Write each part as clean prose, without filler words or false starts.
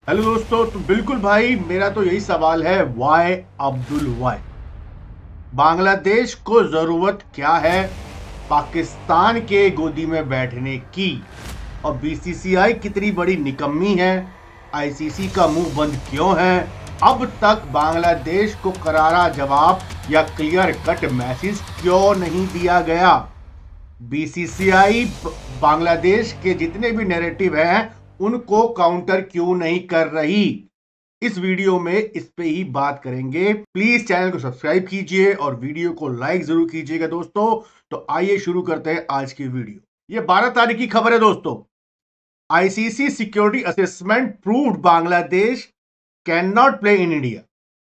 Hello दोस्तों, तो बिल्कुल भाई मेरा तो यही सवाल है, वाई अब्दुल वाई? बांग्लादेश को जरूरत क्या है पाकिस्तान के गोदी में बैठने की? और बीसीसीआई कितनी बड़ी निकम्मी है? आईसीसी का मुंह बंद क्यों है? अब तक बांग्लादेश को करारा जवाब या क्लियर कट मैसेज क्यों नहीं दिया गया? बीसीसीआई बांग्लादेश के जितने भी नैरेटिव हैं उनको काउंटर क्यों नहीं कर रही? इस वीडियो में इस पे ही बात करेंगे। प्लीज चैनल को सब्सक्राइब कीजिए और वीडियो को लाइक जरूर कीजिएगा दोस्तों। तो आइए शुरू करते हैं आज की वीडियो। ये 12 तारीख की खबर है दोस्तों। ICC security assessment proved Bangladesh can not play in India.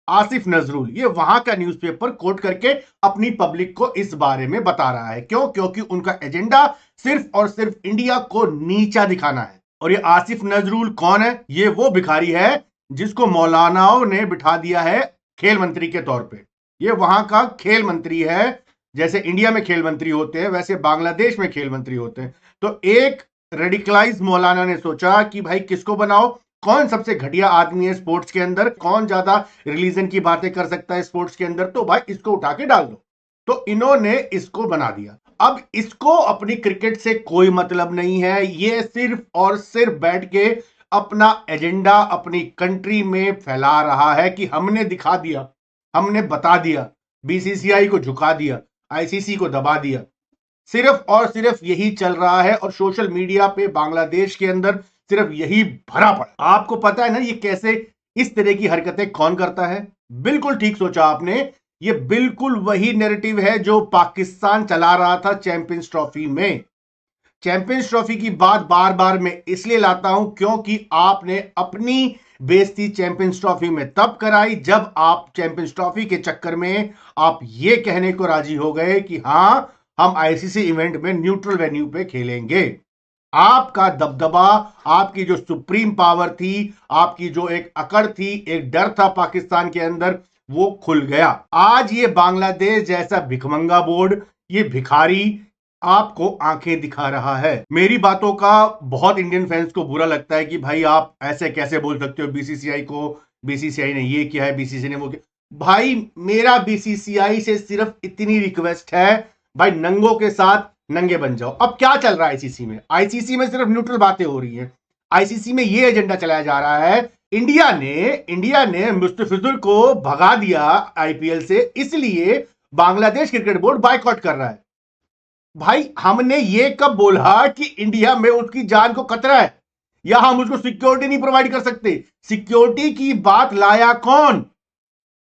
Asif Nazrul ये वहां का न्यूज़पेपर कोट करके अपनी पब्लिक को इस बारे में बता रहा है। क्यों? क्योंकि उनका एजेंडा सिर्फ और सिर्फ इंडिया को नीचा दिखाना है। और ये आसिफ नजरुल कौन है? ये वो भिखारी है जिसको मौलानाओं ने बिठा दिया है खेल मंत्री के तौर पे। ये वहां का खेल मंत्री है। जैसे इंडिया में खेल मंत्री होते हैं वैसे बांग्लादेश में खेल मंत्री होते हैं। तो एक रेडिकलाइज मौलाना ने सोचा कि भाई किसको बनाओ, कौन सबसे घटिया आदमी है स्पोर्ट्स के अंदर, कौन ज्यादा रिलीजन की बातें कर सकता है स्पोर्ट्स के अंदर, तो भाई इसको उठा के डाल दो। तो इन्होंने इसको बना दिया। अब इसको अपनी क्रिकेट से कोई मतलब नहीं है। ये सिर्फ और सिर्फ बैठ के अपना एजेंडा अपनी कंट्री में फैला रहा है कि हमने दिखा दिया, हमने बता दिया, बीसीसीआई को झुका दिया, आईसीसी को दबा दिया। सिर्फ और सिर्फ यही चल रहा है और सोशल मीडिया पे बांग्लादेश के अंदर सिर्फ यही भरा पड़ा। आपको पता है ना ये कैसे, इस तरह की हरकतें कौन करता है? बिल्कुल ठीक सोचा आपने। ये बिल्कुल वही नैरेटिव है जो पाकिस्तान चला रहा था चैंपियंस ट्रॉफी में। चैंपियंस ट्रॉफी की बात बार बार मैं इसलिए लाता हूं क्योंकि आपने अपनी बेइज्जती चैंपियंस ट्रॉफी में तब कराई जब आप चैंपियंस ट्रॉफी के चक्कर में आप ये कहने को राजी हो गए कि हां हम आईसीसी इवेंट में न्यूट्रल वेन्यू पे खेलेंगे। आपका दबदबा, आपकी जो सुप्रीम पावर थी, आपकी जो एक अकड़ थी, एक डर था पाकिस्तान के अंदर, वो खुल गया। आज ये बांग्लादेश जैसा भिखमंगा बोर्ड, ये भिखारी आपको आंखें दिखा रहा है। मेरी बातों का बहुत इंडियन फैंस को बुरा लगता है कि भाई आप ऐसे कैसे बोल सकते हो बीसीसीआई को, बीसीसीआई ने ये किया है, बीसीसीआई ने वो किया। भाई मेरा बीसीसीआई से सिर्फ इतनी रिक्वेस्ट है, भाई नंगों के साथ नंगे बन जाओ। अब क्या चल रहा है आईसीसी में? आईसीसी में सिर्फ न्यूट्रल बातें हो रही हैं। आईसीसी में यह एजेंडा चलाया जा रहा है, इंडिया ने मुस्तफिजुल को भगा दिया आईपीएल से, इसलिए बांग्लादेश क्रिकेट बोर्ड बायकॉट कर रहा है। भाई हमने ये कब बोला कि इंडिया में उसकी जान को खतरा है या हम उसको सिक्योरिटी नहीं प्रोवाइड कर सकते? सिक्योरिटी की बात लाया कौन?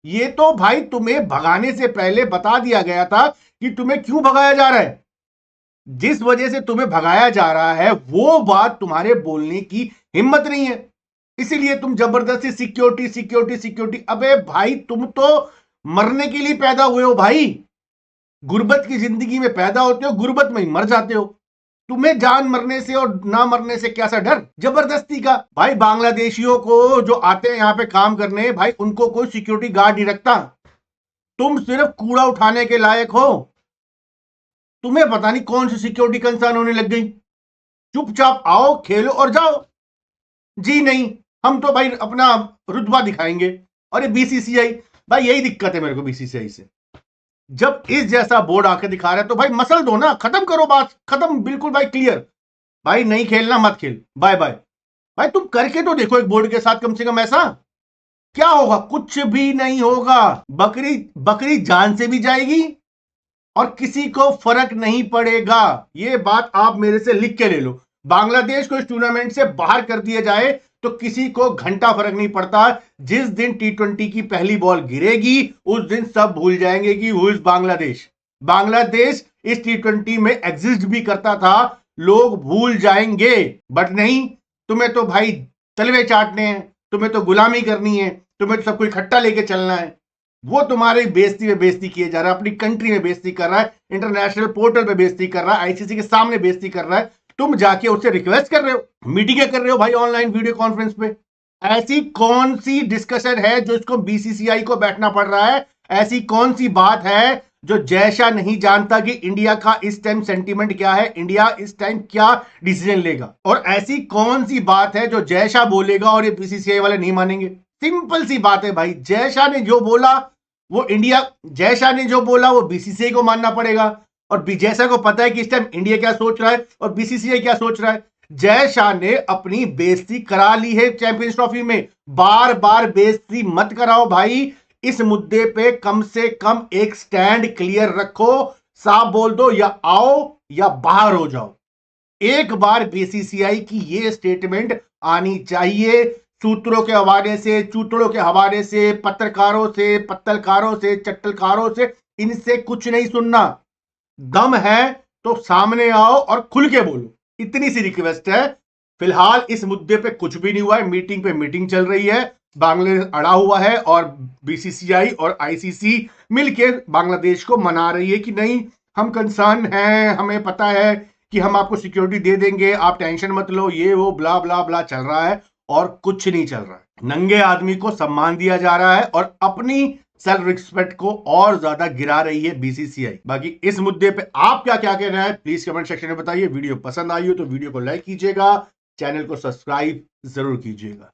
ये तो भाई तुम्हें भगाने से पहले बता दिया गया था कि तुम्हें क्यों भगाया जा रहा है। जिस वजह से तुम्हें भगाया जा रहा है वो बात तुम्हारे बोलने की हिम्मत नहीं है, इसीलिए तुम जबरदस्ती सिक्योरिटी सिक्योरिटी सिक्योरिटी। अबे भाई तुम तो मरने के लिए पैदा हुए हो भाई, गुर्बत की जिंदगी में पैदा होते हो, गुर्बत में ही मर जाते हो। तुम्हें जान मरने से और ना मरने से कैसा डर जबरदस्ती का? भाई बांग्लादेशियों को जो आते हैं यहां पे काम करने, भाई उनको कोई सिक्योरिटी गार्ड नहीं रखता। तुम सिर्फ कूड़ा उठाने के लायक हो। तुम्हें पता नहीं कौन सी सिक्योरिटी कंसर्न होने लग गई। चुपचाप आओ, खेलो और जाओ। जी नहीं, हम तो भाई अपना रुतबा दिखाएंगे। और ये बीसीसीआई, भाई यही दिक्कत है मेरे को बीसीसीआई से। जब इस जैसा बोर्ड आके दिखा रहा है तो भाई मसल दो ना, खत्म करो बात, खत्म बिल्कुल भाई क्लियर। भाई नहीं खेलना मत खेल, बाय बाय। भाई तुम करके तो देखो एक बोर्ड के साथ कम से कम ऐसा। क्या होगा? कुछ भी नहीं होगा। बकरी बकरी जान से भी जाएगी और किसी को फर्क नहीं पड़ेगा। ये बात आप मेरे से लिख के ले लो। बांग्लादेश को इस टूर्नामेंट से बाहर कर दिया जाए तो किसी को घंटा फर्क नहीं पड़ता। जिस दिन टी20 की पहली बॉल गिरेगी उस दिन सब भूल जाएंगे कि हु इज बांग्लादेश। बांग्लादेश इस टी20 में एग्जिस्ट भी करता था, लोग भूल जाएंगे। बट नहीं, तुम्हें तो भाई तलवे चाटने हैं, तुम्हें तो गुलामी करनी है, तुम्हें तो सब कोई इकट्ठा लेके चलना है। वो तुम्हारी बेइज्जती में बेइज्जती किए जा रहा है, अपनी कंट्री में बेइज्जती कर रहा है, इंटरनेशनल पोर्टल पे बेइज्जती कर रहा है, आईसीसी के सामने बेइज्जती कर रहा है। तुम जाके उससे रिक्वेस्ट कर रहे हो, मीटिंगें कर रहे हो भाई ऑनलाइन वीडियो कॉन्फ्रेंस पे। ऐसी कौन सी डिस्कशन है जो इसको बीसीसीआई को बैठना पड़ रहा है? ऐसी कौन सी बात है जो जय शाह नहीं जानता कि इंडिया का इस टाइम सेंटीमेंट क्या है, इंडिया इस टाइम क्या डिसीजन लेगा। और ऐसी कौन सी बात है जो जय शाह बोलेगा और ये बीसीसीआई वाले नहीं मानेंगे? सिंपल सी बात है भाई, जय शाह ने जो बोला वो इंडिया, जय शाह ने जो बोला वो बीसीसीआई को मानना पड़ेगा। और जय शाह को पता है कि इस टाइम इंडिया क्या सोच रहा है और बीसीसीआई क्या सोच रहा है। जय शाह ने अपनी बेइज्जती करा ली है चैंपियंस ट्रॉफी में, बार बार बेइज्जती मत कराओ भाई। इस मुद्दे पे कम से कम एक स्टैंड क्लियर रखो, साफ बोल दो या आओ या बाहर हो जाओ। एक बार बीसीसीआई की ये स्टेटमेंट आनी चाहिए, सूत्रों के हवाले से, चूतड़ों के हवाले से, पत्रकारों से, पत्तलकारों से, चट्टलकारों से, इनसे कुछ नहीं सुनना। दम है तो सामने आओ और खुल के बोलो, इतनी सी रिक्वेस्ट है। फिलहाल इस मुद्दे पे कुछ भी नहीं हुआ है, मीटिंग पे मीटिंग चल रही है, बांग्लादेश अड़ा हुआ है और बीसीसीआई और आईसीसी मिलके बांग्लादेश को मना रही है कि नहीं, हम कंसर्न हैं, हमें पता है कि हम आपको सिक्योरिटी दे देंगे, आप टेंशन मत लो, ये वो ब्ला ब्ला ब्ला चल रहा है और कुछ नहीं चल रहा है। नंगे आदमी को सम्मान दिया जा रहा है और अपनी सेल्फ रिस्पेक्ट को और ज्यादा गिरा रही है बीसीसीआई। बाकी इस मुद्दे पे आप क्या क्या कहना है प्लीज कमेंट सेक्शन में बताइए। वीडियो पसंद आई हो तो वीडियो को लाइक कीजिएगा, चैनल को सब्सक्राइब जरूर कीजिएगा।